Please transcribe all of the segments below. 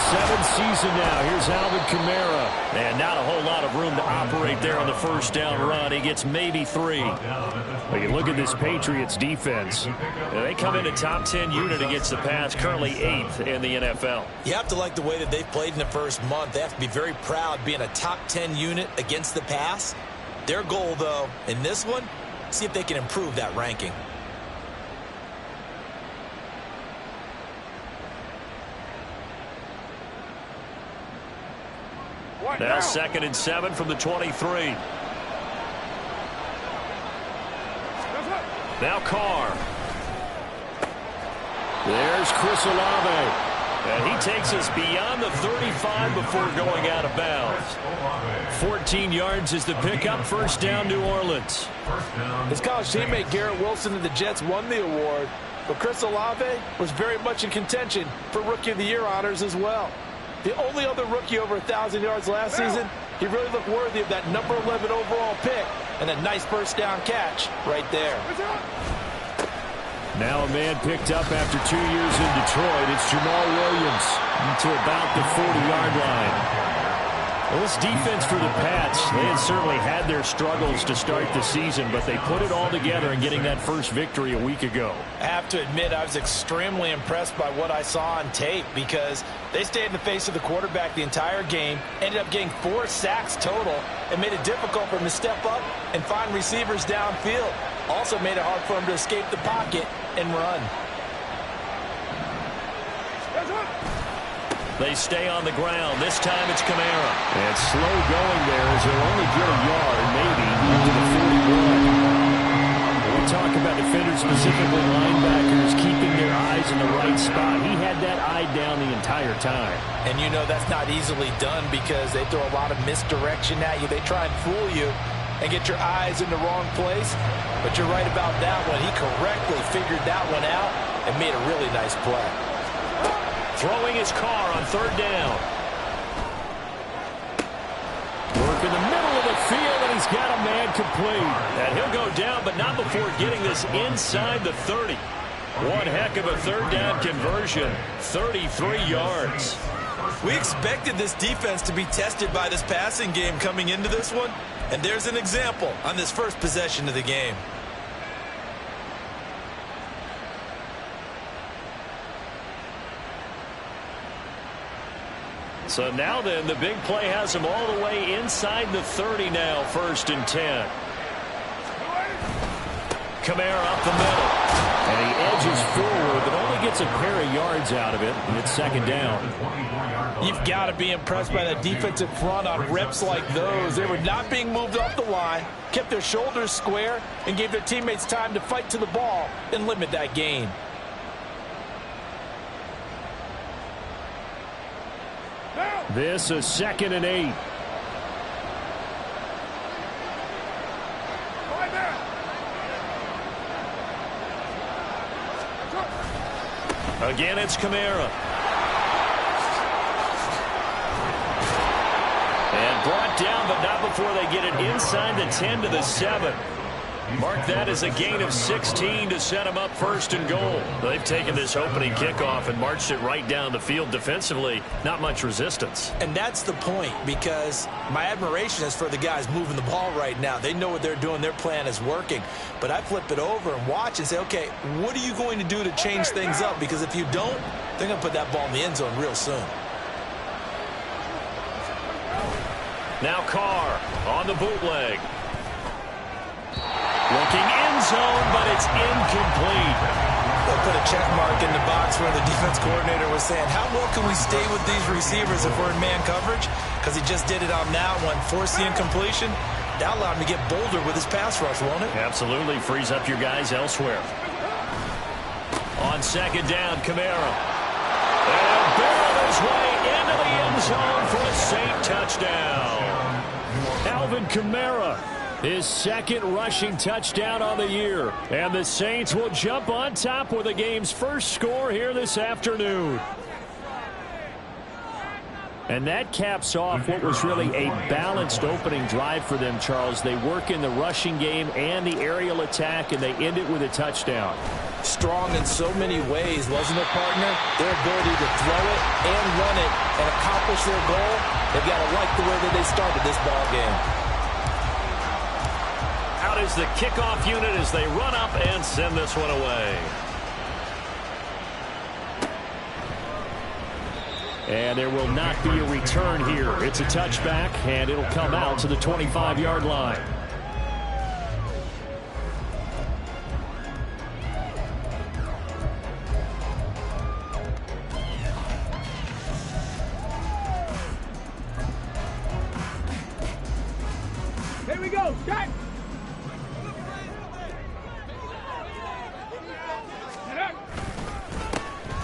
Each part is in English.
7th season now. Here's Alvin Kamara. And not a whole lot of room to operate there on the first down run. He gets maybe 3. But you look at this Patriots defense. They come in a top 10 unit against the pass, currently 8th in the NFL. You have to like the way that they've played in the first month. They have to be very proud being a top 10 unit against the pass. Their goal, though, in this one, see if they can improve that ranking. Now 2nd and 7 from the 23. Now Carr. There's Chris Olave. And he takes us beyond the 35 before going out of bounds. 14 yards is the pickup. First down, New Orleans. His college teammate Garrett Wilson of the Jets won the award, but Chris Olave was very much in contention for Rookie of the Year honors as well. The only other rookie over 1,000 yards last season, he really looked worthy of that number 11 overall pick and a nice first down catch right there. Now a man picked up after 2 years in Detroit. It's Jamal Williams to about the 40-yard line. Well, this defense for the Pats, they had certainly had their struggles to start the season, but they put it all together in getting that first victory a week ago. I have to admit, I was extremely impressed by what I saw on tape because they stayed in the face of the quarterback the entire game, ended up getting 4 sacks total, and made it difficult for him to step up and find receivers downfield. Also made it hard for him to escape the pocket and run. They stay on the ground. This time it's Kamara. And slow going there as he'll only get a yard, maybe, into the 41. When we talk about defenders, specifically linebackers, keeping their eyes in the right spot. He had that eye down the entire time. And you know that's not easily done because they throw a lot of misdirection at you. They try and fool you and get your eyes in the wrong place. But you're right about that one. He correctly figured that one out and made a really nice play. Throwing his car on 3rd down. Work in the middle of the field, and he's got a man complete. And he'll go down, but not before getting this inside the 30. One heck of a 3rd down conversion. 33 yards. We expected this defense to be tested by this passing game coming into this one. And there's an example on this first possession of the game. So now then, the big play has him all the way inside the 30 now, 1st and 10. Kamara up the middle. And he edges forward, but only gets a pair of yards out of it. And it's 2nd down. You've got to be impressed by that defensive front on reps like those. They were not being moved off the line, kept their shoulders square, and gave their teammates time to fight to the ball and limit that gain. This is 2nd and 8. Again, it's Kamara. And brought down, but not before they get it inside the 10 to the 7. Mark that as a gain of 16 to set him up 1st and goal. They've taken this opening kickoff and marched it right down the field defensively. Not much resistance. And that's the point, because my admiration is for the guys moving the ball right now. They know what they're doing. Their plan is working. But I flip it over and watch and say, okay, what are you going to do to change things up? Because if you don't, they're going to put that ball in the end zone real soon. Now Carr on the bootleg. Looking end zone, but it's incomplete. They'll put a check mark in the box where the defense coordinator was saying, how well can we stay with these receivers if we're in man coverage? Because he just did it on that one, forced the incompletion. That allowed him to get bolder with his pass rush, won't it? Absolutely. Frees up your guys elsewhere. On 2nd down, Kamara. And barreled his way into the end zone for a Saint touchdown. Alvin Kamara. His 2nd rushing touchdown on the year. And the Saints will jump on top with the game's first score here this afternoon. And that caps off what was really a balanced opening drive for them, Charles. They work in the rushing game and the aerial attack, and they end it with a touchdown. Strong in so many ways, wasn't it, partner? Their ability to throw it and run it and accomplish their goal, they've got to like the way that they started this ball game. Out is the kickoff unit as they run up and send this one away. And there will not be a return here. It's a touchback, and it'll come out to the 25-yard line. Here we go, Jack!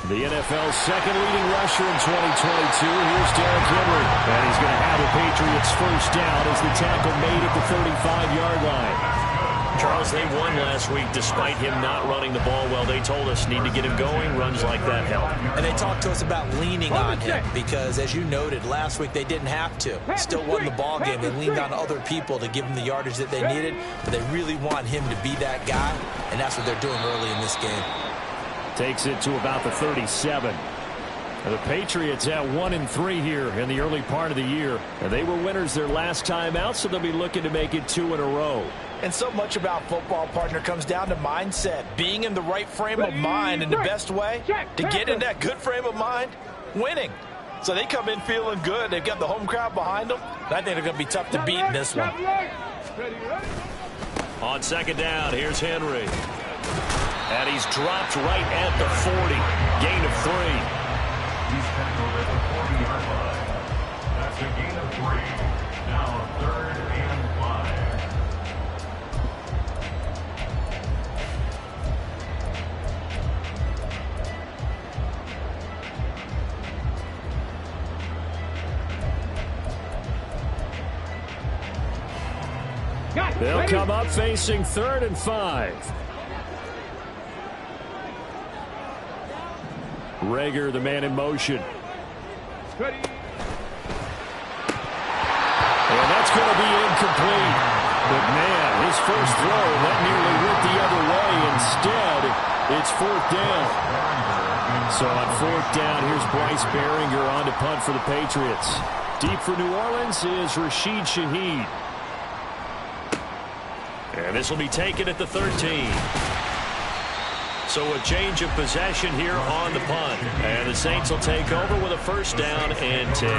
The NFL's second leading rusher in 2022. Here's Derrick Henry. And he's going to have the Patriots first down as the tackle made at the 35-yard line. Charles, they won last week despite him not running the ball well. They told us need to get him going. Runs like that help. And they talked to us about leaning on him because, as you noted, last week they didn't have to. Still won the ball game. They leaned on other people to give them the yardage that they needed, but they really want him to be that guy, and that's what they're doing early in this game. Takes it to about the 37. The Patriots at 1-3 here in the early part of the year. And they were winners their last time out, so they'll be looking to make it 2 in a row. And so much about football, partner, comes down to mindset. Being in the right frame of mind, and the best way to get in that good frame of mind, winning. So they come in feeling good. They've got the home crowd behind them. And I think they're going to be tough to beat in this one. On second down, here's Henry. And he's dropped right at the 40. Gain of 3. He's tackled at the 40-yard line. That's a gain of 3. Now 3rd and 5. They'll come up facing 3rd and 5. Reagor, the man in motion. Ready. And that's going to be incomplete. But, man, his first throw, that nearly went the other way. Instead, it's 4th down. So on 4th down, here's Bryce Baringer on to punt for the Patriots. Deep for New Orleans is Rashid Shaheed. And this will be taken at the 13. So a change of possession here on the punt. And the Saints will take over with a 1st down and 10.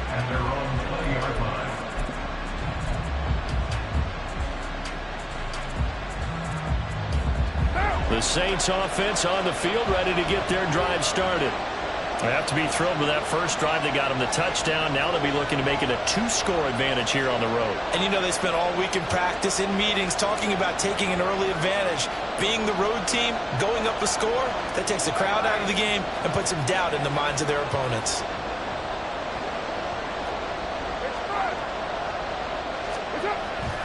At their own 20-yard line. The Saints offense on the field, ready to get their drive started. They have to be thrilled with that first drive. They got them the touchdown. Now they'll be looking to make it a 2-score advantage here on the road. And you know they spent all week in practice, in meetings, talking about taking an early advantage. Being the road team, going up a score, that takes the crowd out of the game and puts some doubt in the minds of their opponents.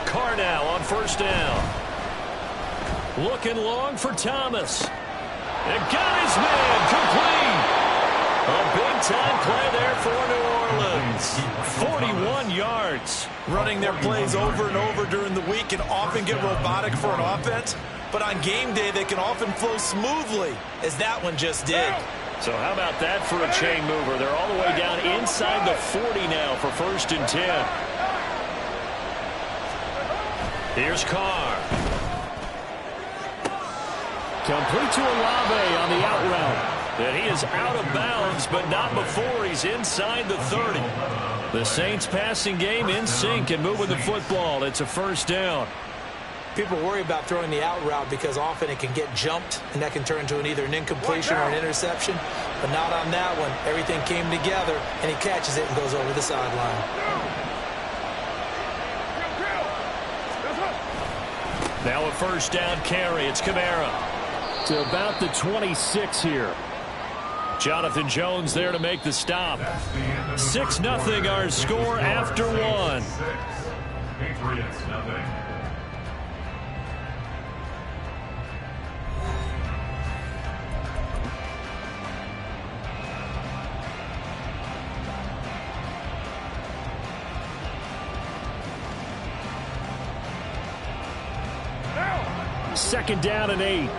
Carr now on 1st down. Looking long for Thomas. And got his man complete. A big-time play there for New Orleans. 41 yards. Running their plays over and over during the week can often get robotic for an offense, but on game day they can often flow smoothly, as that one just did. So how about that for a chain mover? They're all the way down inside the 40 now for 1st and 10. Here's Carr. Complete to Olave on the out route. And he is out of bounds, but not before he's inside the 30. The Saints passing game in sync and moving the football. It's a 1st down. People worry about throwing the out route because often it can get jumped, and that can turn into either an incompletion or an interception. But not on that one. Everything came together, and he catches it and goes over the sideline. Now a 1st down carry. It's Kamara to about the 26 here. Jonathan Jones there to make the stop. 6-0 our score after 1. Patriots nothing. 2nd down and 8.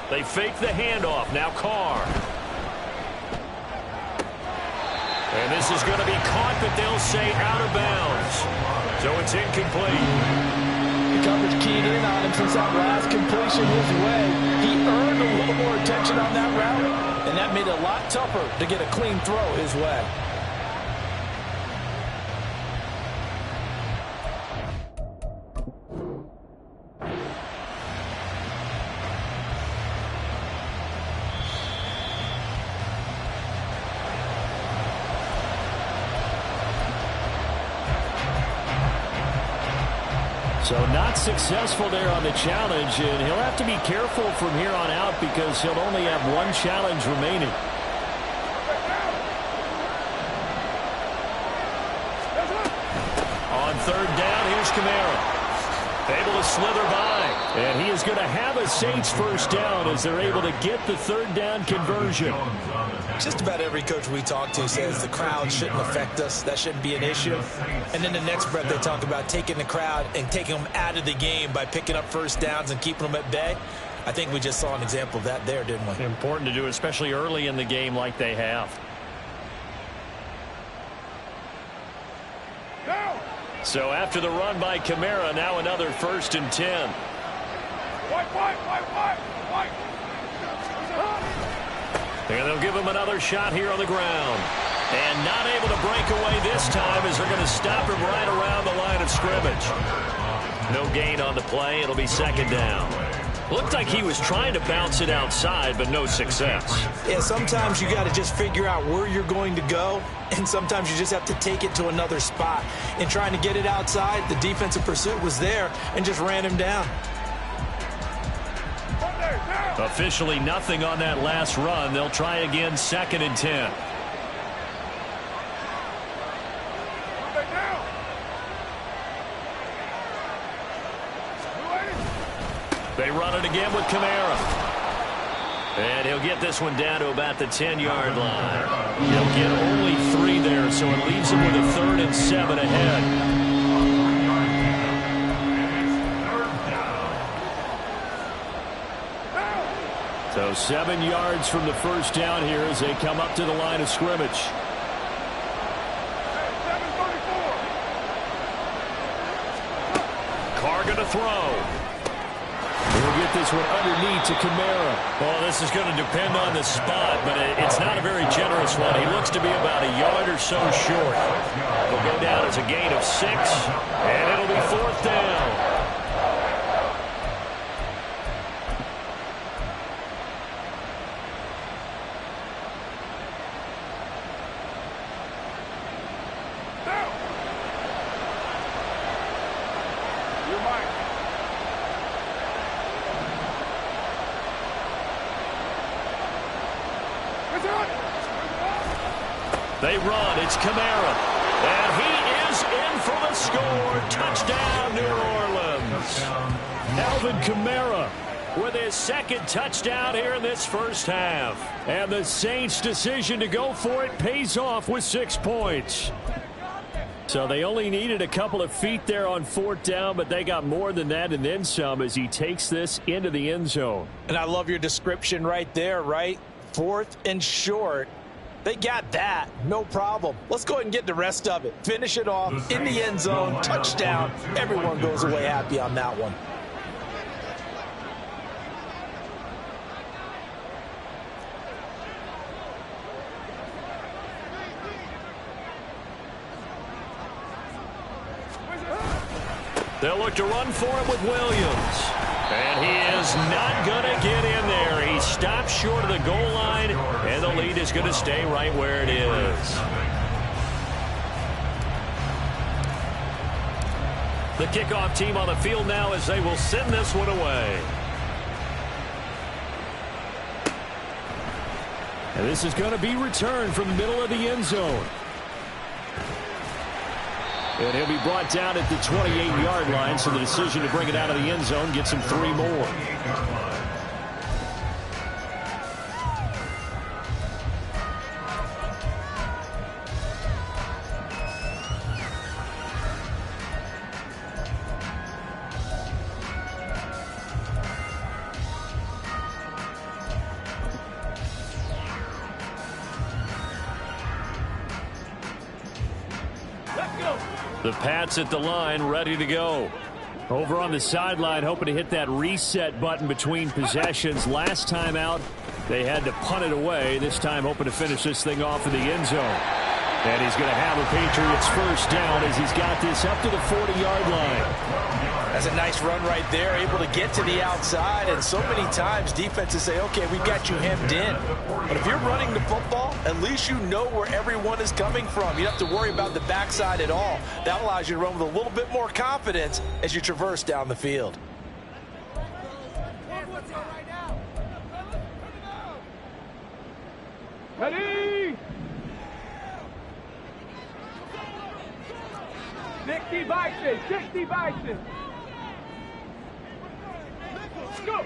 They fake the handoff. Now Carr. And this is going to be caught, but they'll say out of bounds. So it's incomplete. The coverage keyed in on him since that last completion his way. He earned a little more attention on that route, and that made it a lot tougher to get a clean throw his way. So not successful there on the challenge, and he'll have to be careful from here on out because he'll only have one challenge remaining. On 3rd down, here's Kamara. Able to slither by, and he is going to have a Saints 1st down as they're able to get the 3rd down conversion. Just about every coach we talk to says the crowd shouldn't affect us. That shouldn't be an issue. And then the next breath they talk about taking the crowd and taking them out of the game by picking up 1st downs and keeping them at bay. I think we just saw an example of that there, didn't we? Important to do, especially early in the game like they have. So after the run by Kamara, now another 1st and 10. And they'll give him another shot here on the ground. And not able to break away this time as they're going to stop him right around the line of scrimmage. No gain on the play. It'll be 2nd down. Looked like he was trying to bounce it outside, but no success. Yeah, sometimes you got to just figure out where you're going to go, and sometimes you just have to take it to another spot. In trying to get it outside, the defensive pursuit was there and just ran him down. Officially nothing on that last run. They'll try again, 2nd and 10. They run it again with Kamara. And he'll get this one down to about the 10-yard line. He'll get only 3 there, so it leaves him with a 3rd and 7 ahead. So 7 yards from the 1st down here as they come up to the line of scrimmage. Carr going to throw. We'll get this one underneath to Kamara. Well, this is going to depend on the spot, but it's not a very generous one. He looks to be about a yard or so short. He'll go down as a gain of 6, and it'll be 4th down. They run. It's Kamara. And he is in for the score. Touchdown, New Orleans. Alvin Kamara with his 2nd touchdown here in this 1st half. And the Saints' decision to go for it pays off with 6 points. So they only needed a couple of feet there on 4th down, but they got more than that and then some as he takes this into the end zone. And I love your description right there, right? 4th and short. They got that. No problem. Let's go ahead and get the rest of it. Finish it off in the end zone. Touchdown. Everyone goes away happy on that one. They'll look to run for it with Williams. And he is not going to get in there. He stops short of the goal line, and the lead is going to stay right where it is. The kickoff team on the field now as they will send this one away. And this is going to be returned from the middle of the end zone. And he'll be brought down at the 28-yard line, so the decision to bring it out of the end zone gets him 3 more. The Pats at the line, ready to go. Over on the sideline, hoping to hit that reset button between possessions. Last time out, they had to punt it away. This time, hoping to finish this thing off in the end zone. And he's going to have a Patriots first down as he's got this up to the 40-yard line. That's a nice run right there, able to get to the outside. And so many times, defenses say, okay, we've got you hemmed in. But if you're running the football, at least you know where everyone is coming from. You don't have to worry about the backside at all. That allows you to run with a little bit more confidence as you traverse down the field. Ready? 60 boxes, 60 boxes. Go.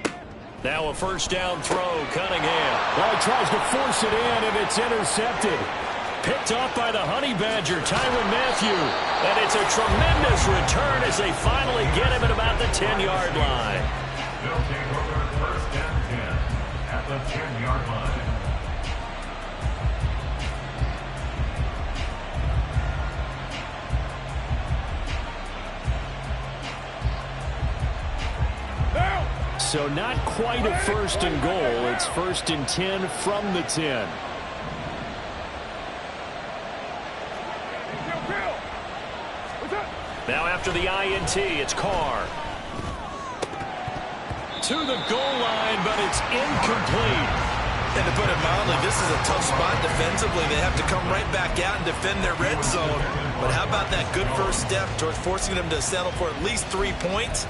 Now a first down throw, Cunningham. Well, he tries to force it in, and it's intercepted. Picked off by the Honey Badger, Tyrann Mathieu. And it's a tremendous return as they finally get him at about the 10-yard line. They'll take over first and 10 at the 10-yard line. So not quite a first and goal. It's first and 10 from the 10. Now after the INT, it's Carr. To the goal line, but it's incomplete. And to put it mildly, this is a tough spot defensively. They have to come right back out and defend their red zone. But how about that good first step towards forcing them to settle for at least 3 points?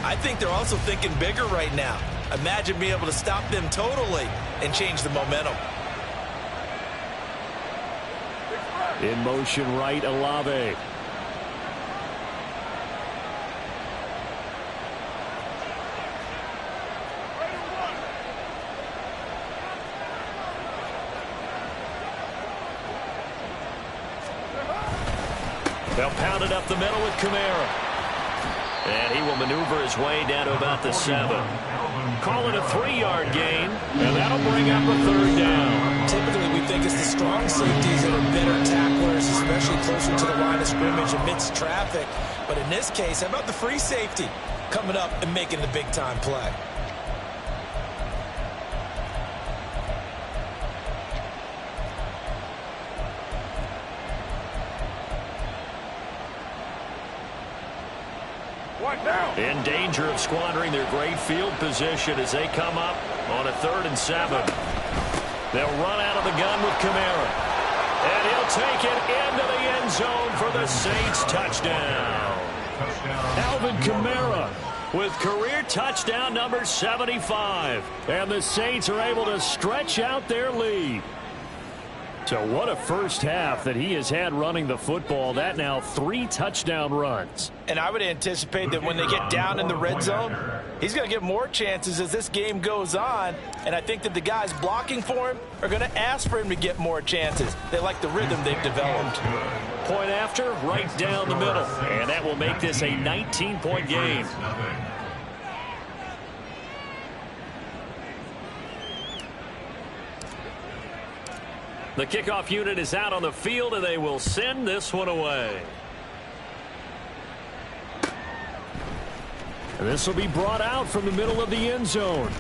I think they're also thinking bigger right now. Imagine being able to stop them totally and change the momentum. In motion right, Olave. They'll pound it up the middle with Kamara. And he will maneuver his way down to about the 7. Call it a 3-yard gain, and that'll bring up a third down. Typically, we think it's the strong safeties that are better tacklers, especially closer to the line of scrimmage amidst traffic. But in this case, how about the free safety coming up and making the big-time play? In danger of squandering their great field position as they come up on a 3rd and 7. They'll run out of the gun with Kamara. And he'll take it into the end zone for the Saints touchdown. Alvin Kamara with career touchdown number 75. And the Saints are able to stretch out their lead. So what a first half that he has had running the football. That now 3 touchdown runs. And I would anticipate that when they get down in the red zone, he's going to get more chances as this game goes on. And I think that the guys blocking for him are going to ask for him to get more chances. They like the rhythm they've developed. Point after, right down the middle. And that will make this a 19-point game. The kickoff unit is out on the field, and they will send this one away. And this will be brought out from the middle of the end zone.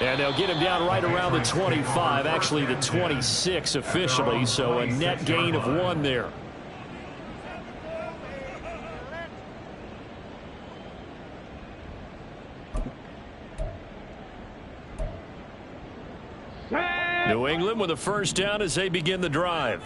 And they'll get him down right around the 25, actually the 26 officially, so a net gain of 1 there. New England with a first down as they begin the drive.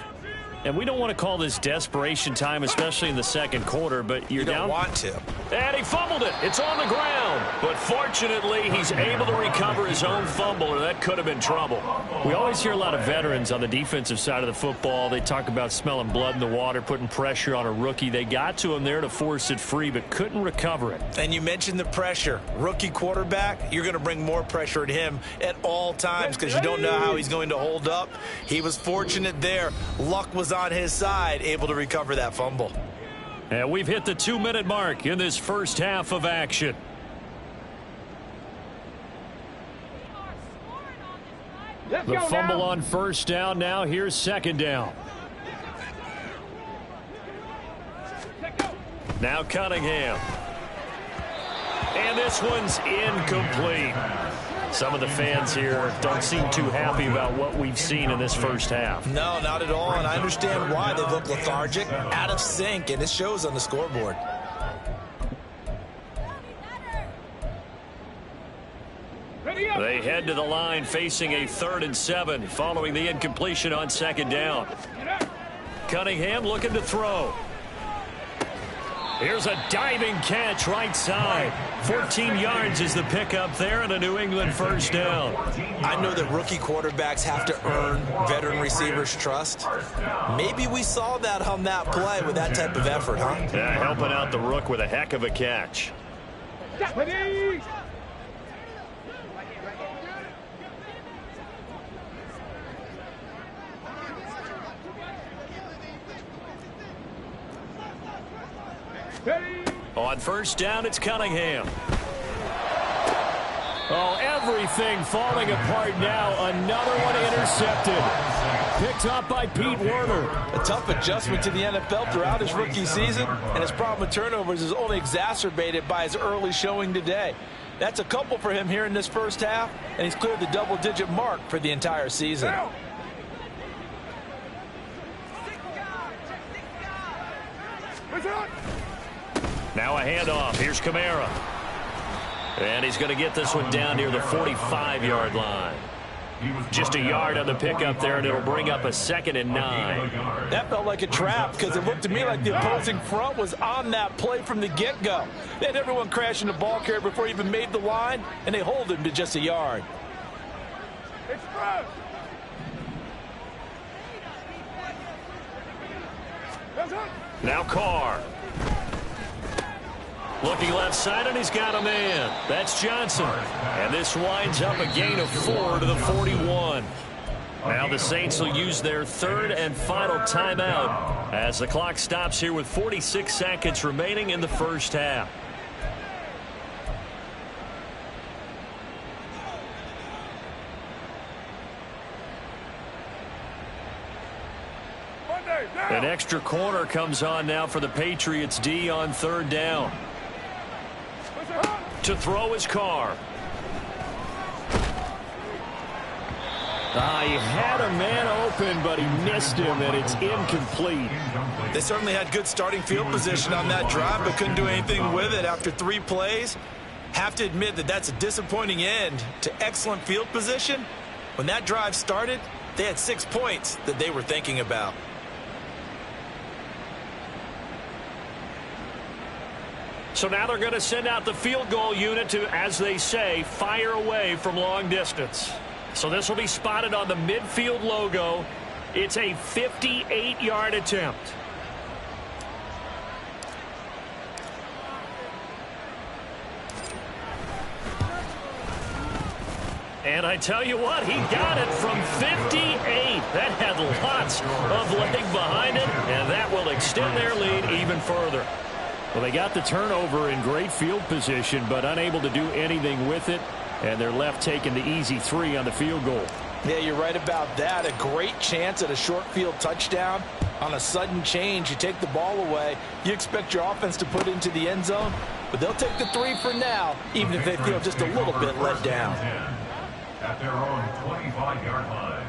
And we don't want to call this desperation time, especially in the second quarter, but you're You don't down. want to. And he fumbled it. It's on the ground. But fortunately, he's able to recover his own fumble, or that could have been trouble. We always hear a lot of veterans on the defensive side of the football. They talk about smelling blood in the water, putting pressure on a rookie. They got to him there to force it free, but couldn't recover it. And you mentioned the pressure. Rookie quarterback, you're going to bring more pressure at him at all times because you don't know how he's going to hold up. He was fortunate there. Luck was on his side, able to recover that fumble. And we've hit the 2-minute mark in this first half of action. Let's The go fumble now. on first down. Now here's second down. Now Cunningham. And this one's incomplete. Some of the fans here don't seem too happy about what we've seen in this first half. No, not at all, and I understand why. They look lethargic, out of sync, and it shows on the scoreboard. They head to the line facing a 3rd and 7 following the incompletion on 2nd down. Cunningham looking to throw. Here's a diving catch right side. 14 yards is the pickup there and a New England first down. I know that rookie quarterbacks have to earn veteran receivers' trust. Maybe we saw that on that play with that type of effort, huh? Yeah, helping out the rook with a heck of a catch. Ready? On 1st down, it's Cunningham. Oh, everything falling apart now. Another one intercepted. Picked up by Pete Werner. A tough adjustment to the NFL throughout his rookie season, and his problem with turnovers is only exacerbated by his early showing today. That's a couple for him here in this first half, and he's cleared the double-digit mark for the entire season. Now a handoff. Here's Kamara. And he's going to get this one down near the 45-yard line. Just a yard on the pickup there, and it'll bring up a 2nd and 9. That felt like a trap because it looked to me like the opposing front was on that play from the get-go. They had everyone crashing the ball carrier before he even made the line, and they hold him to just a yard. Now Carr. Looking left side, and he's got a man. That's Johnson. And this winds up a gain of 4 to the 41. Now the Saints will use their 3rd and final timeout as the clock stops here with 46 seconds remaining in the first half. An extra corner comes on now for the Patriots D on 3rd down. To throw his Carr. He had a man open, but he missed him, and it's incomplete. They certainly had good starting field position on that drive, but couldn't do anything with it after 3 plays. Have to admit that that's a disappointing end to excellent field position. When that drive started, they had 6 points that they were thinking about. So now they're going to send out the field goal unit to, as they say, fire away from long distance. So this will be spotted on the midfield logo. It's a 58-yard attempt. And I tell you what, he got it from 58. That had lots of leg behind it, and that will extend their lead even further. Well, they got the turnover in great field position, but unable to do anything with it, and they're left taking the easy 3 on the field goal. Yeah, you're right about that. A great chance at a short field touchdown. On a sudden change, you take the ball away. You expect your offense to put into the end zone, but they'll take the 3 for now, even if they feel just a little bit let down. At their own 25-yard line.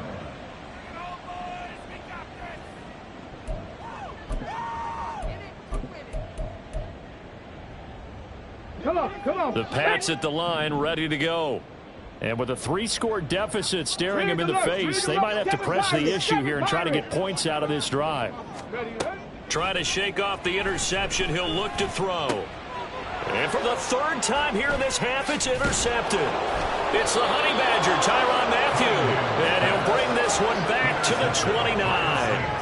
Come on. The Pats at the line, ready to go. And with a 3-score deficit staring them in the face, they might have to press the issue here and try to get points out of this drive. Trying to shake off the interception. He'll look to throw. And for the 3rd time here in this half, it's intercepted. It's the Honey Badger, Tyrann Mathieu. And he'll bring this one back to the 29.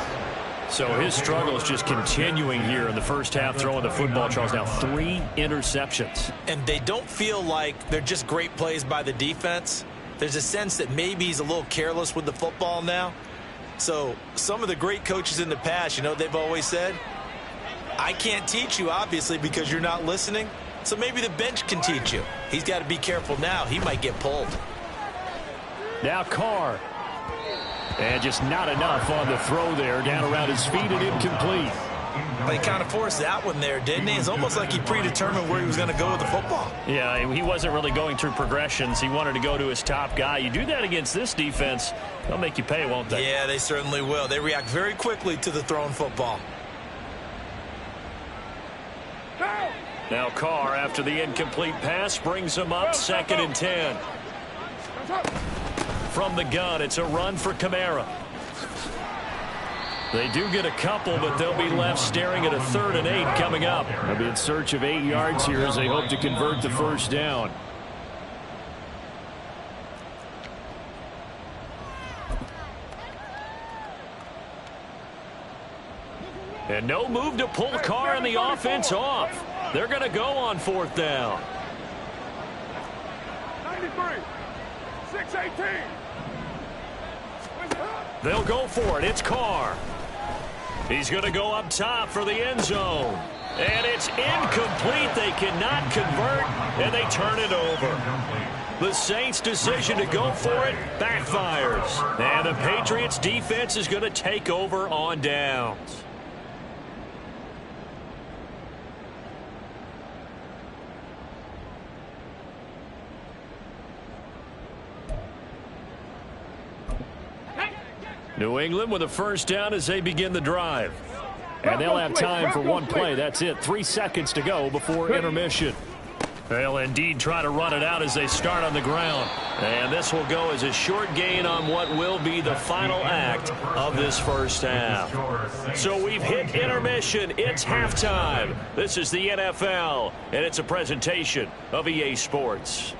So his struggle is just continuing here in the first half, throwing the football. Charles, now 3 interceptions. And they don't feel like they're just great plays by the defense. There's a sense that maybe he's a little careless with the football now. So some of the great coaches in the past, you know, they've always said, I can't teach you, obviously, because you're not listening. So maybe the bench can teach you. He's got to be careful now. He might get pulled. Now Carr. And just not enough on the throw there. Down around his feet and incomplete. He kind of forced that one there, didn't he? It's almost like he predetermined where he was going to go with the football. Yeah, he wasn't really going through progressions. He wanted to go to his top guy. You do that against this defense, they'll make you pay, won't they? Yeah, they certainly will. They react very quickly to the thrown football. Now Carr, after the incomplete pass, brings him up 2nd and 10. From the gun, it's a run for Kamara. They do get a couple, but they'll be left staring at a 3rd and 8 coming up. They'll be in search of 8 yards here as they hope to convert the first down. And no move to pull Carr and the offense off. They're going to go on 4th down. 93, 618. They'll go for it. It's Carr. He's going to go up top for the end zone. And it's incomplete. They cannot convert, and they turn it over. The Saints' decision to go for it backfires. And the Patriots' defense is going to take over on downs. New England with a first down as they begin the drive. And they'll have time for one play. That's it. 3 seconds to go before intermission. They'll indeed try to run it out as they start on the ground. And this will go as a short gain on what will be the final act of this first half. So we've hit intermission. It's halftime. This is the NFL, and it's a presentation of EA Sports.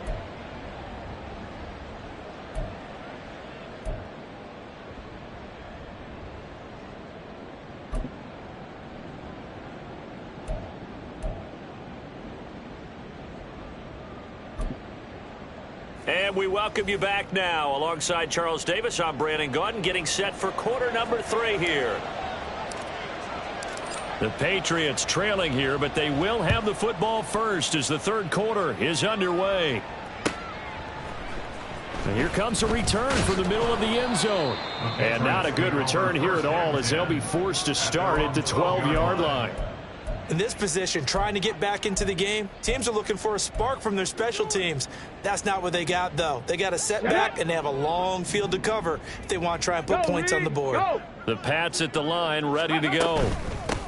And we welcome you back now. Alongside Charles Davis, I'm Brandon Gaudin, getting set for quarter number 3 here. The Patriots trailing here, but they will have the football first as the 3rd quarter is underway. And here comes a return from the middle of the end zone. And not a good return here at all as they'll be forced to start at the 12-yard line. In this position, trying to get back into the game, teams are looking for a spark from their special teams. That's not what they got, though. They got a setback, and they have a long field to cover if they want to try and put points on the board. The Pats at the line, ready to go.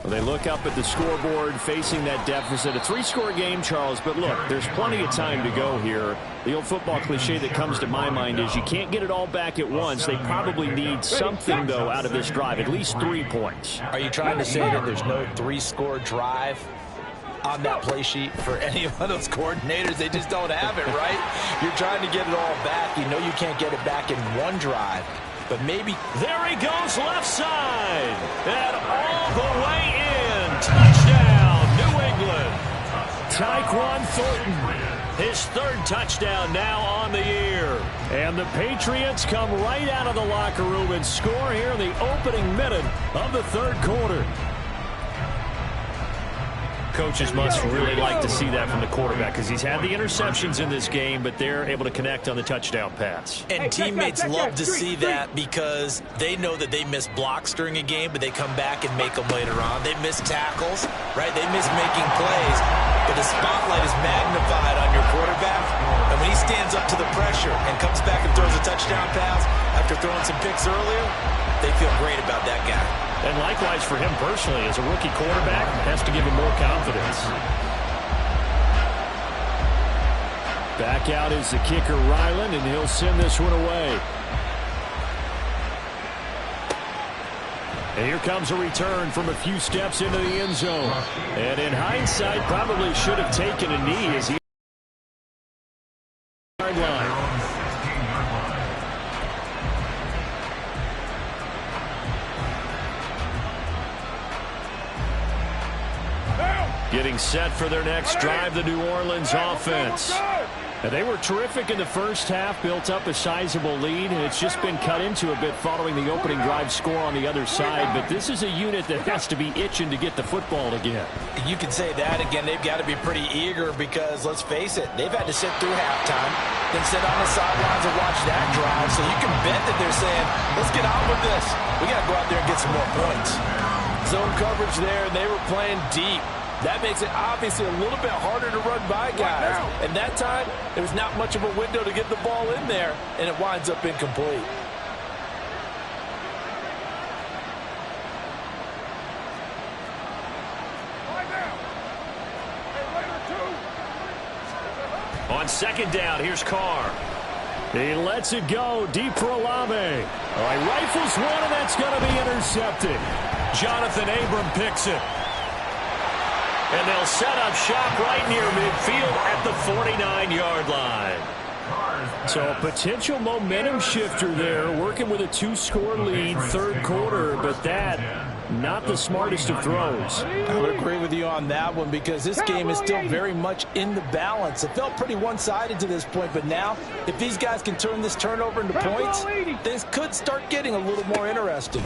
They look up at the scoreboard facing that deficit. A 3-score game, Charles, but look, there's plenty of time to go here. The old football cliche that comes to my mind is you can't get it all back at once. They probably need something, though, out of this drive, at least 3 points. Are you trying to say that there's no 3-score drive on that play sheet for any one of those coordinators? They just don't have it, right? You're trying to get it all back. You know you can't get it back in one drive. But maybe there he goes left side. And all the way in. Touchdown, New England. Tyquan Thornton. His 3rd touchdown now on the year. And the Patriots come right out of the locker room and score here in the opening minute of the 3rd quarter. Coaches must really like to see that from the quarterback because he's had the interceptions in this game, but they're able to connect on the touchdown pass. And teammates love to see that because they know that they miss blocks during a game, but they come back and make them later on. They miss tackles, right? They miss making plays, but the spotlight is magnified on your quarterback. And when he stands up to the pressure and comes back and throws a touchdown pass after throwing some picks earlier, they feel great about that guy. And likewise for him personally, as a rookie quarterback, has to give him more confidence. Back out is the kicker, Ryland, and he'll send this one away. And here comes a return from a few steps into the end zone. And in hindsight, probably should have taken a knee as he line. Getting set for their next drive, the New Orleans offense. And they were terrific in the first half, built up a sizable lead, and it's just been cut into a bit following the opening drive score on the other side. But this is a unit that has to be itching to get the football again. You could say that again. They've got to be pretty eager because, let's face it, they've had to sit through halftime, then sit on the sidelines and watch that drive. So you can bet that they're saying, let's get on with this. We got to go out there and get some more points. zone coverage there, and they were playing deep. That makes it obviously a little bit harder to run by guys. And that time, there was not much of a window to get the ball in there, and it winds up incomplete. On second down, here's Carr. He lets it go deep for Olave. All right, rifles one, and that's going to be intercepted. Jonathan Abram picks it. And they'll set up shop right near midfield at the 49-yard line. So a potential momentum shifter there, working with a 2-score lead, third quarter, but that, not the smartest of throws. I would agree with you on that one because this game is still very much in the balance. It felt pretty one-sided to this point, but now, if these guys can turn this turnover into points, things could start getting a little more interesting.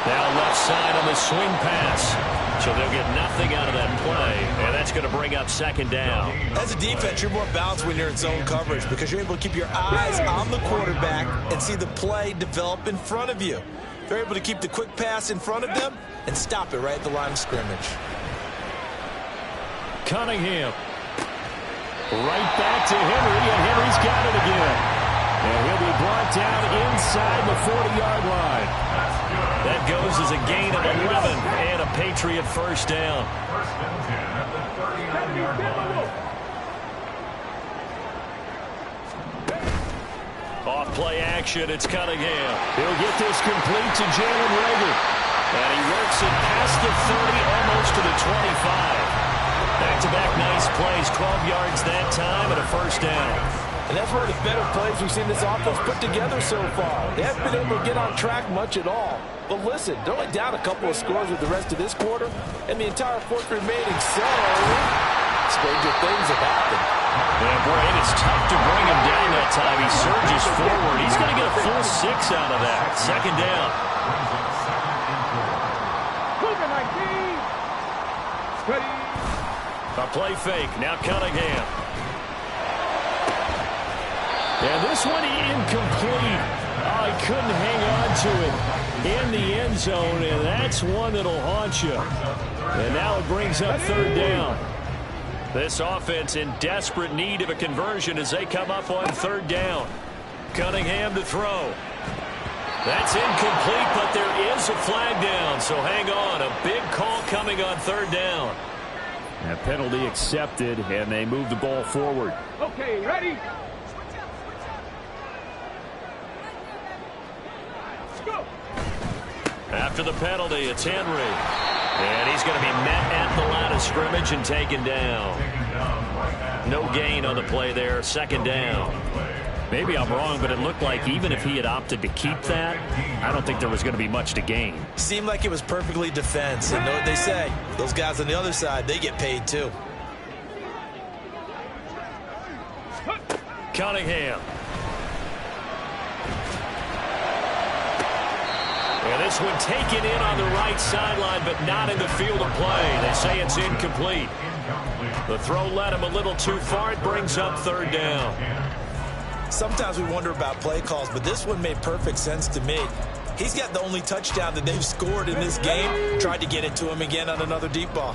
Now left side on the swing pass. So they'll get nothing out of that play, and that's going to bring up second down. As a defense, you're more balanced when you're in zone coverage because you're able to keep your eyes on the quarterback and see the play develop in front of you. They're able to keep the quick pass in front of them and stop it right at the line of scrimmage. Cunningham. Right back to Henry, and Henry's got it again. And he'll be brought down inside the 40-yard line. That goes as a gain of 11 and a Patriot first down. First and 10 at the 39-yard line. Off play action, it's Cunningham. He'll get this complete to Jalen Reagor. And he works it past the 30, almost to the 25. Back-to-back nice plays, 12 yards that time and a first down. And that's one of the better plays we've seen this offense put together so far. They haven't been able to get on track much at all. But listen, they're only down a couple of scores with the rest of this quarter, and the entire fourth remaining, so stranger things have happened. Yeah, boy, it is tough to bring him down that time. He surges forward. He's going to get a full 6 out of that. Second down. A play fake. Now Cunningham. And this one incomplete. Oh, he couldn't hang on to it in the end zone, and that's one that'll haunt you. And now it brings up third down. This offense in desperate need of a conversion as they come up on third down. Cunningham to throw. That's incomplete, but there is a flag down, so hang on. A big call coming on third down. That penalty accepted, and they move the ball forward. Okay, ready? Go. After the penalty, it's Henry. And he's going to be met at the line of scrimmage and taken down. No gain on the play there. Second down. Maybe I'm wrong, but it looked like even if he had opted to keep that, I don't think there was going to be much to gain. Seemed like it was perfectly defense. And know what they say? Those guys on the other side, they get paid too. Cunningham. And this one taken in on the right sideline, but not in the field of play. They say it's incomplete. The throw led him a little too far. It brings up third down. Sometimes we wonder about play calls, but this one made perfect sense to me. He's got the only touchdown that they've scored in this game. Tried to get it to him again on another deep ball.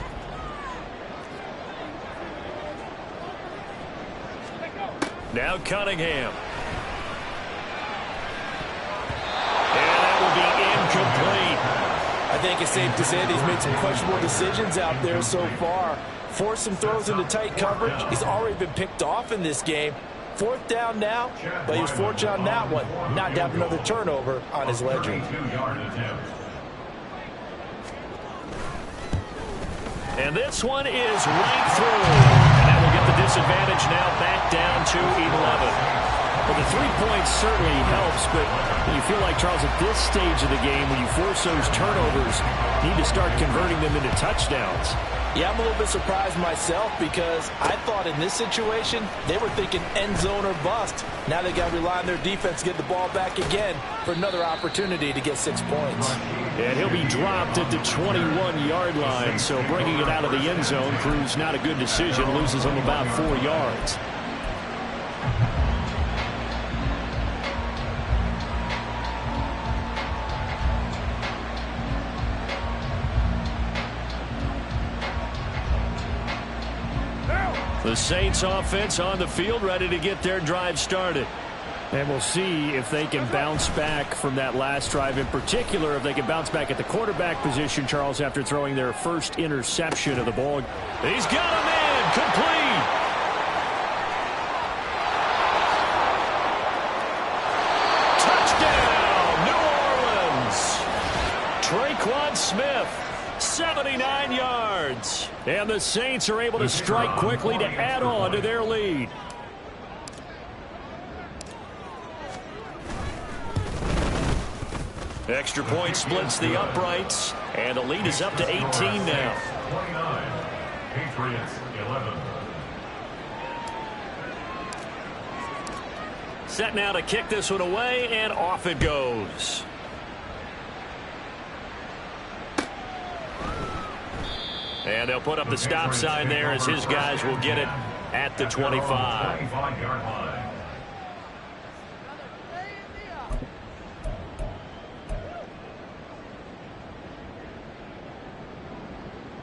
Now Cunningham. And that will be incomplete. I think it's safe to say that he's made some questionable decisions out there so far. Forced some throws into tight coverage. He's already been picked off in this game. Fourth down now, but he was fortunate on that one, not to have another turnover on his ledger. And this one is right through. And that will get the disadvantage now back down to 11. Well, the 3 points certainly helps, but you feel like, Charles, at this stage of the game, when you force those turnovers, you need to start converting them into touchdowns. Yeah, I'm a little bit surprised myself because I thought in this situation, they were thinking end zone or bust. Now they got to rely on their defense to get the ball back again for another opportunity to get 6 points. And he'll be dropped at the 21-yard line, so bringing it out of the end zone proves not a good decision, loses him about 4 yards. The Saints offense on the field, ready to get their drive started. And we'll see if they can bounce back from that last drive, in particular if they can bounce back at the quarterback position, Charles, after throwing their first interception of the ball. He's got him in, complete. Touchdown, New Orleans. Traquan Smith, 79 yards. And the Saints are able to strike quickly to add on to their lead. Extra point splits the uprights, and the lead is up to 18 now. 29. Patriots 11. Set now to kick this one away, and off it goes. And they'll put up the stop sign there as his guys will get it at the 25. 25-yard line.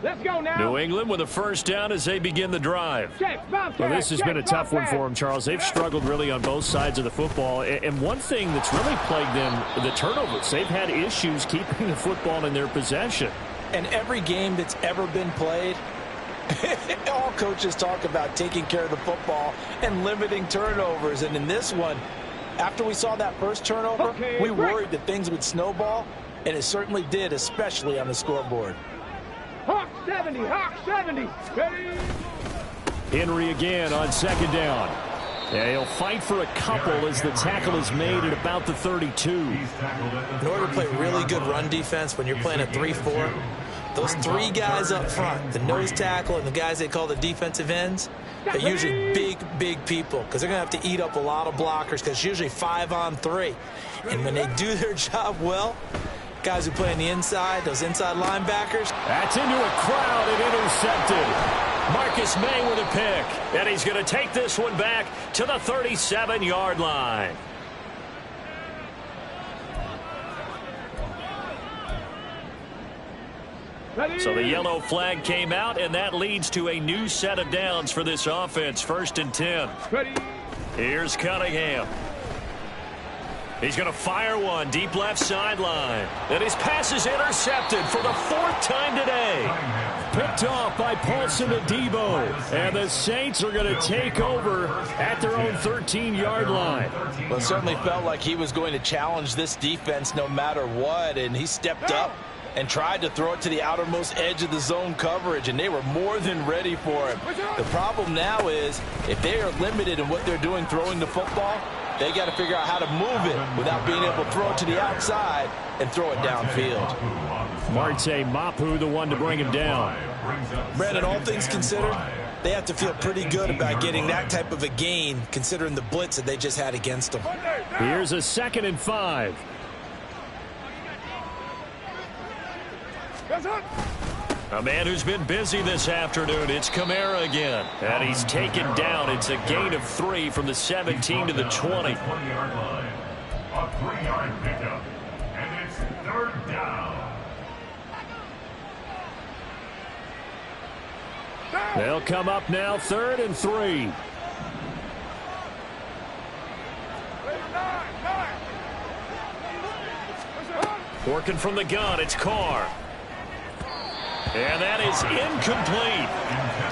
Let's go now. New England with a first down as they begin the drive. Check, bounce, Well, this has check, been a tough one bounce, for them, Charles. They've struggled really on both sides of the football. And one thing that's really plagued them, the turnovers. They've had issues keeping the football in their possession. And every game that's ever been played, all coaches talk about taking care of the football and limiting turnovers. And in this one, after we saw that first turnover, we worried that things would snowball, and it certainly did, especially on the scoreboard. Hawk 70, Hawk 70. Ready? Henry again on second down. Yeah, he'll fight for a couple as the tackle is made at about the 32. In order to play really good run defense when you're playing a 3-4, those three guys up front, the nose tackle and the guys they call the defensive ends, they're usually big people because they're going to have to eat up a lot of blockers because it's usually 5-on-3. And when they do their job well, guys who play on the inside, those inside linebackers. That's into a crowd and intercepted. Marcus May with a pick. And he's going to take this one back to the 37-yard line. Ready? So the yellow flag came out, and that leads to a new set of downs for this offense. 1st and 10. Ready? Here's Cunningham. He's going to fire one deep left sideline. And his pass is intercepted for the 4th time today. Picked off by Paulson Adebo. And the Saints are going to take over at their own 13-yard line. Well, it certainly felt like he was going to challenge this defense no matter what, and he stepped up and tried to throw it to the outermost edge of the zone coverage, and they were more than ready for him. The problem now is if they are limited in what they're doing throwing the football, they got to figure out how to move it without being able to throw it to the outside and throw it downfield. Marte Mapu, the one to bring him down. Brandon, all things considered, they have to feel pretty good about getting that type of a gain considering the blitz that they just had against them. Here's a 2nd and 5. A man who's been busy this afternoon. It's Kamara again. And he's taken down. It's a gain of 3 from the 17 to the 20. 20-yard line. A 3-yard pickup. And it's 3rd down. They'll come up now 3rd and 3. Working from the gun, it's Carr. And that is incomplete.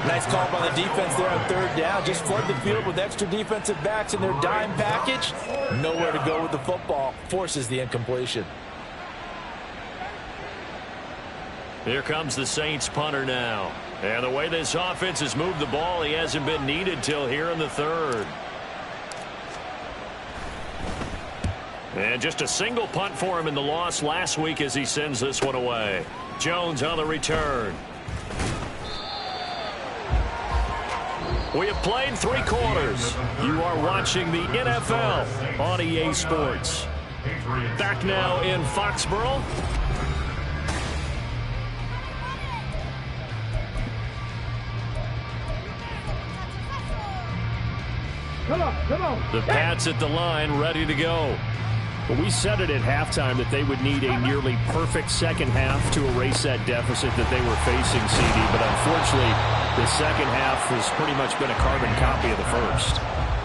Nice call by the defense there on 3rd down. Just flood the field with extra defensive backs in their dime package. Nowhere to go with the football. Forces the incompletion. Here comes the Saints punter now. And the way this offense has moved the ball, he hasn't been needed till here in the 3rd. And just a single punt for him in the loss last week as he sends this one away. Jones on the return. We have played 3 quarters. You are watching the NFL on EA Sports. Back now in Foxborough. Come on, come on. The Pats at the line, ready to go. Well, we said it at halftime that they would need a nearly perfect second half to erase that deficit that they were facing, CD. But unfortunately, the second half has pretty much been a carbon copy of the first.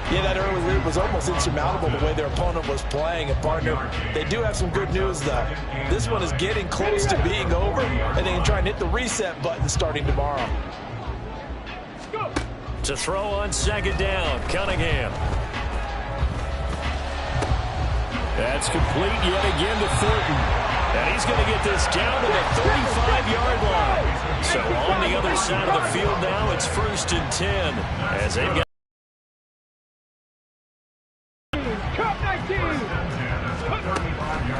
Yeah, that early lead was almost insurmountable the way their opponent was playing. And, partner, they do have some good news, though. This one is getting close to being over, and they can try and hit the reset button starting tomorrow. To throw on second down, Cunningham. That's complete yet again to Thornton. And he's going to get this down to the 35-yard line. So on the other side of the field now, it's 1st and 10 as they've got.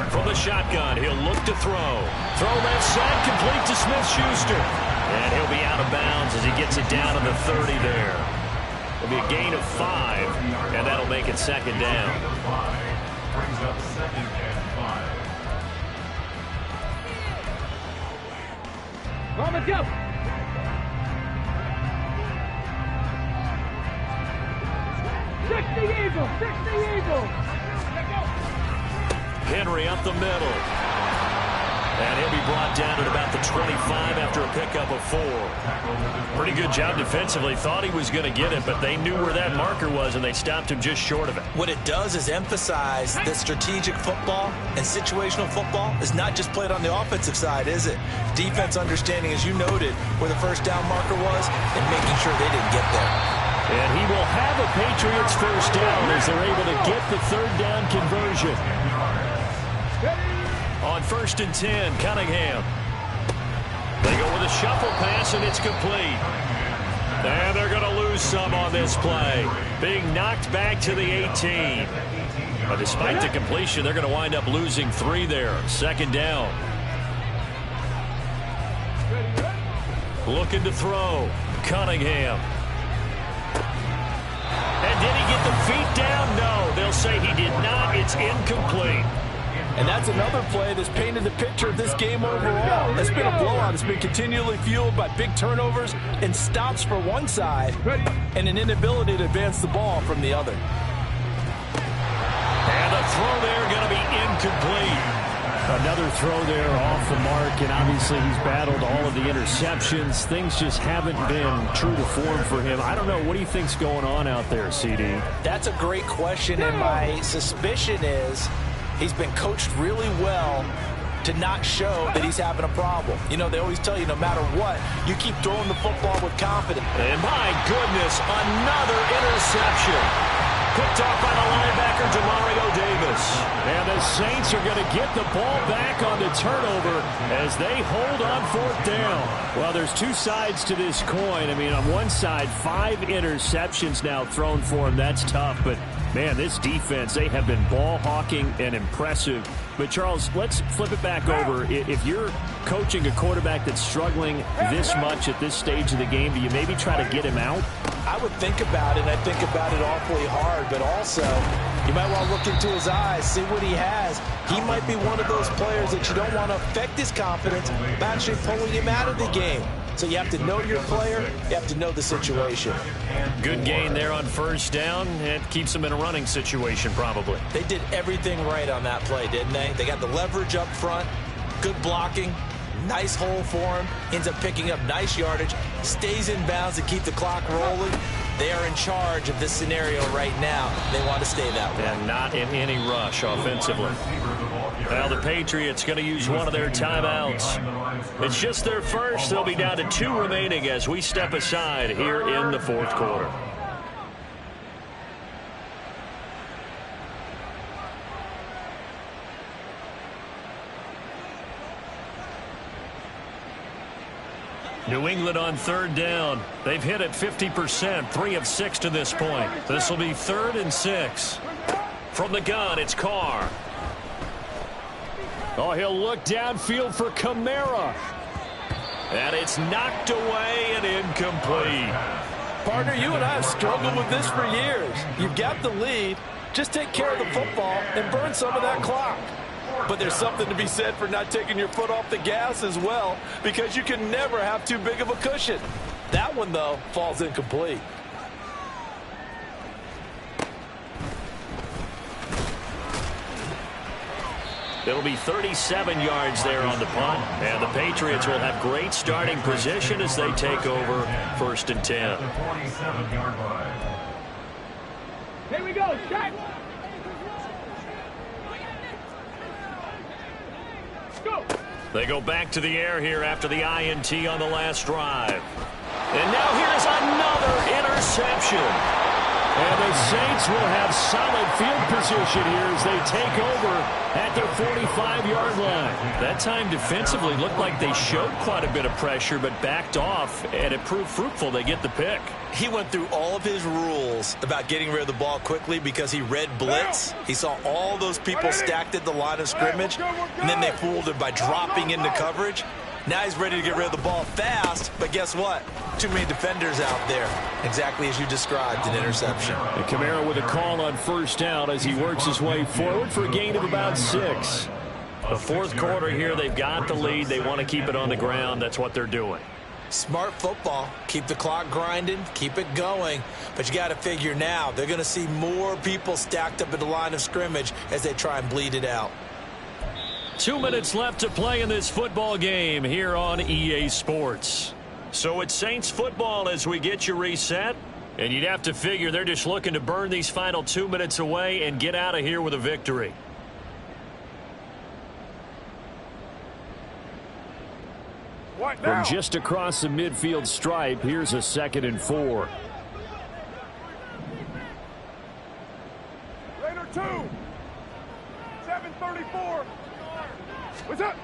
From the shotgun, he'll look to throw. Throw left side, complete to Smith-Schuster. And he'll be out of bounds as he gets it down to the 30 there. It'll be a gain of 5, and that'll make it 2nd down. Brings up 2nd and 5. Mama, go! Six the Eagle! 60 Eagle! Henry up the middle. And he'll be brought down at about the 25 after a pickup of 4. Pretty good job defensively. Thought he was going to get it, but they knew where that marker was, and they stopped him just short of it. What it does is emphasize that strategic football and situational football is not just played on the offensive side, is it? Defense understanding, as you noted, where the first down marker was and making sure they didn't get there. And he will have a Patriots first down as they're able to get the 3rd down conversion. On 1st and 10, Cunningham. They go with a shuffle pass, and it's complete. And they're going to lose some on this play. Being knocked back to the 18. But despite the completion, they're going to wind up losing 3 there. 2nd down. Looking to throw. Cunningham. And did he get the feet down? No. They'll say he did not. It's incomplete. And that's another play that's painted the picture of this game overall. It's been a blowout. It's been continually fueled by big turnovers and stops for one side and an inability to advance the ball from the other. And the throw there going to be incomplete. Another throw there off the mark, and obviously he's battled all of the interceptions. Things just haven't been true to form for him. I don't know. What do you think's going on out there, CD? That's a great question, and my suspicion is he's been coached really well to not show that he's having a problem. You know, they always tell you no matter what, you keep throwing the football with confidence. And my goodness, another interception. Picked off by the linebacker, Demario Davis. And the Saints are going to get the ball back on the turnover as they hold on 4th down. Well, there's 2 sides to this coin. I mean, on one side, 5 interceptions now thrown for him. That's tough, but man, this defense, they have been ball hawking and impressive. But, Charles, let's flip it back over. If you're coaching a quarterback that's struggling this much at this stage of the game, do you maybe try to get him out? I would think about it, and I think about it awfully hard, but also you might want to look into his eyes, see what he has. He might be one of those players that you don't want to affect his confidence by actually pulling him out of the game. So you have to know your player. You have to know the situation. Good gain there on 1st down. It keeps them in a running situation probably. They did everything right on that play, didn't they? They got the leverage up front, good blocking, nice hole for him, ends up picking up nice yardage, stays in bounds to keep the clock rolling. They are in charge of this scenario right now. They want to stay that way. And not in any rush offensively. Well, the Patriots going to use one of their timeouts. It's just their first. They'll be down to 2 remaining as we step aside here in the 4th quarter. New England on 3rd down. They've hit it 50%, 3 of 6 to this point. This will be 3rd and 6. From the gun, it's Carr. Oh, he'll look downfield for Kamara. And it's knocked away and incomplete. Partner, you and I have struggled with this for years. You've got the lead. Just take care of the football and burn some of that clock. But there's something to be said for not taking your foot off the gas as well, because you can never have too big of a cushion. That one, though, falls incomplete. It'll be 37 yards there on the punt, and the Patriots will have great starting position as they take over 1st and 10. At the 47-yard line. Here we go, shot. Go. They go back to the air here after the INT on the last drive. And now here's another interception. And the Saints will have solid field position here as they take over at their 45-yard line. That time defensively looked like they showed quite a bit of pressure but backed off, and it proved fruitful. They get the pick. He went through all of his rules about getting rid of the ball quickly because he read blitz. He saw all those people stacked at the line of scrimmage, and then they fooled him by dropping into coverage. Now he's ready to get rid of the ball fast, but guess what? Too many defenders out there. Exactly as you described, an interception. And Kamara with a call on 1st down as he works his way forward for a gain of about 6. The 4th quarter here, they've got the lead. They want to keep it on the ground. That's what they're doing. Smart football. Keep the clock grinding, keep it going. But you got to figure now, they're going to see more people stacked up at the line of scrimmage as they try and bleed it out. 2 minutes left to play in this football game here on EA Sports. So it's Saints football as we get you reset. And you'd have to figure they're just looking to burn these final 2 minutes away and get out of here with a victory. From just across the midfield stripe, here's a 2nd and 4. Raider 2. 734. What's up?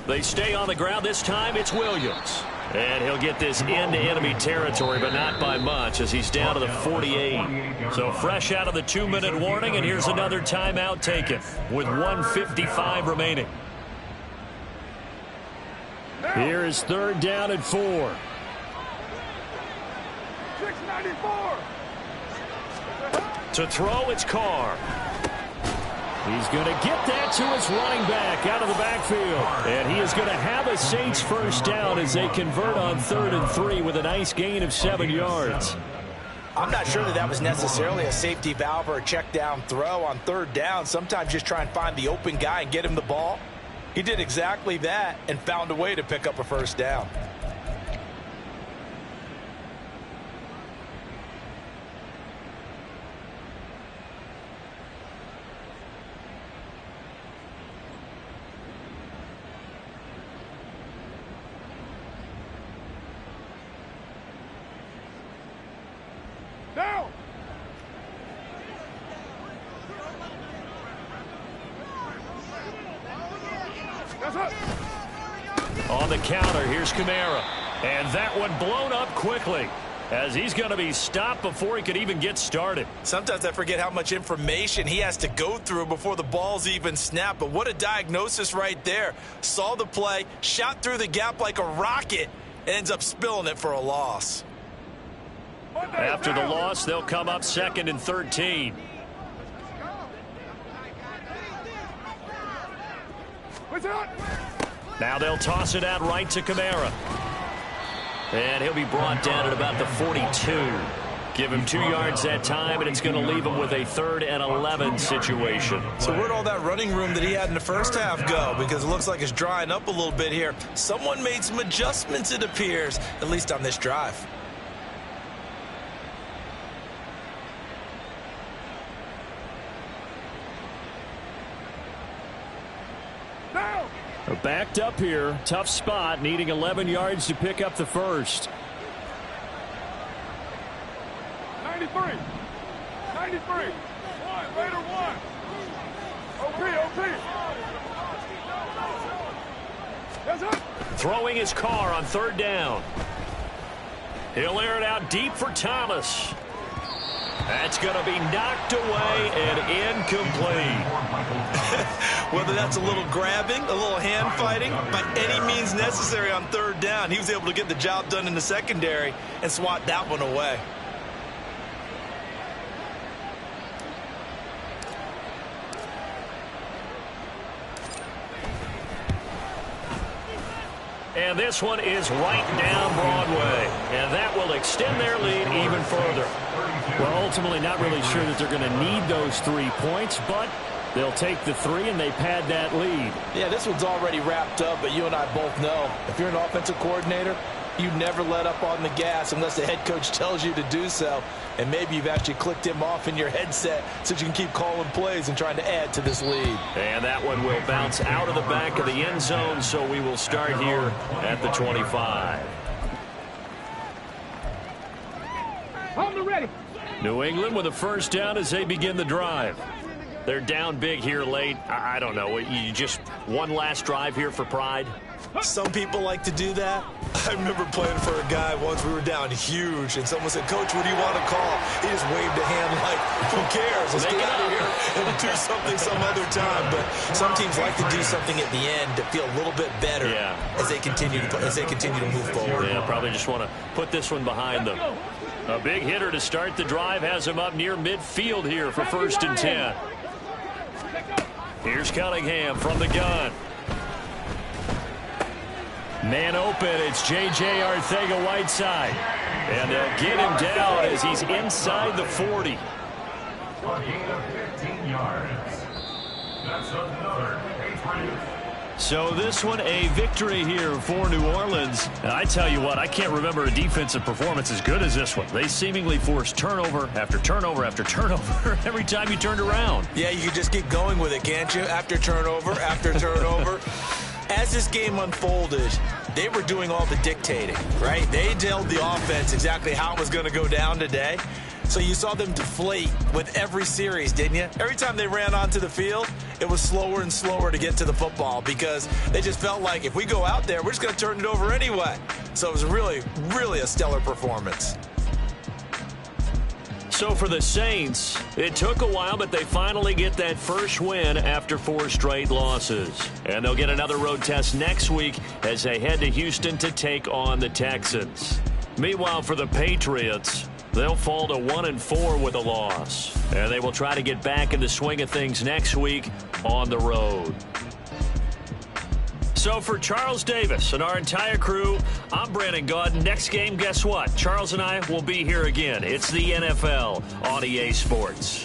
They stay on the ground. This time it's Williams. And he'll get this into enemy territory, but not by much as he's down to the 48. So fresh out of the 2-minute warning, and here's another timeout taken with 1:55 remaining. Here is 3rd down and 4. 694. To throw, it's Carr. He's going to get that to his running back out of the backfield. And he is going to have a Saints 1st down as they convert on 3rd and 3 with a nice gain of 7 yards. I'm not sure that was necessarily a safety valve or a check down throw on 3rd down. Sometimes just try and find the open guy and get him the ball. He did exactly that and found a way to pick up a 1st down. Down. On the counter, here's Kamara. And that one blown up quickly as he's going to be stopped before he could even get started. Sometimes I forget how much information he has to go through before the ball's even snapped. But what a diagnosis right there. Saw the play, shot through the gap like a rocket, and ends up spilling it for a loss. After the loss, they'll come up 2nd and 13. Now they'll toss it out right to Kamara. And he'll be brought down at about the 42. Give him 2 yards that time, and it's going to leave him with a 3rd and 11 situation. So where'd all that running room that he had in the first half go? Because it looks like it's drying up a little bit here. Someone made some adjustments, it appears, at least on this drive. Backed up here. Tough spot. Needing 11 yards to pick up the 1st. 93. 93. 1. Raider 1. OP. Yes, sir. Throwing his Carr on 3rd down. He'll air it out deep for Thomas. That's going to be knocked away and incomplete. Whether that's a little grabbing, a little hand fighting, by any means necessary on 3rd down, he was able to get the job done in the secondary and swat that one away. And this one is right down Broadway. And that will extend their lead even further. Well, ultimately not really sure that they're going to need those 3 points, but They'll take the 3, and they pad that lead. Yeah, this one's already wrapped up, but you and I both know if you're an offensive coordinator, you never let up on the gas unless the head coach tells you to do so. And maybe you've actually clicked him off in your headset so you can keep calling plays and trying to add to this lead. And that one will bounce out of the back of the end zone, so we will start here at the 25. On the ready. New England with a first down as they begin the drive. They're down big here late. I don't know. You just one last drive here for pride? Some people like to do that. I remember playing for a guy once. We were down huge, and someone said, "Coach, what do you want to call?" He just waved a hand like, "Who cares? Let's get out of here and do something some other time." But some teams like to do something at the end to feel a little bit better as they continue to move forward. Yeah, probably just want to put this one behind them. A big hitter to start the drive has him up near midfield here for 1st and 10. Here's Cunningham from the gun. Man open, it's J.J. Arcega-Whiteside. And they'll get him down as he's inside the 40. A gain of 15 yards. That's another Patriots. So this one a victory here for New Orleans. And I tell you what, I can't remember a defensive performance as good as this one. They seemingly forced turnover after turnover after turnover every time you turned around. Yeah, you can just keep going with it, can't you? After turnover, after turnover. As this game unfolded, they were doing all the dictating, right? They told the offense exactly how it was going to go down today. So you saw them deflate with every series, didn't you? Every time they ran onto the field, it was slower and slower to get to the football because they just felt like if we go out there, we're just going to turn it over anyway. So it was really, really a stellar performance. So for the Saints, it took a while, but they finally get that first win after 4 straight losses. And they'll get another road test next week as they head to Houston to take on the Texans. Meanwhile, for the Patriots, they'll fall to 1-4 with a loss. And they will try to get back in the swing of things next week on the road. So for Charles Davis and our entire crew, I'm Brandon Gaudin. Next game, guess what? Charles and I will be here again. It's the NFL on EA Sports.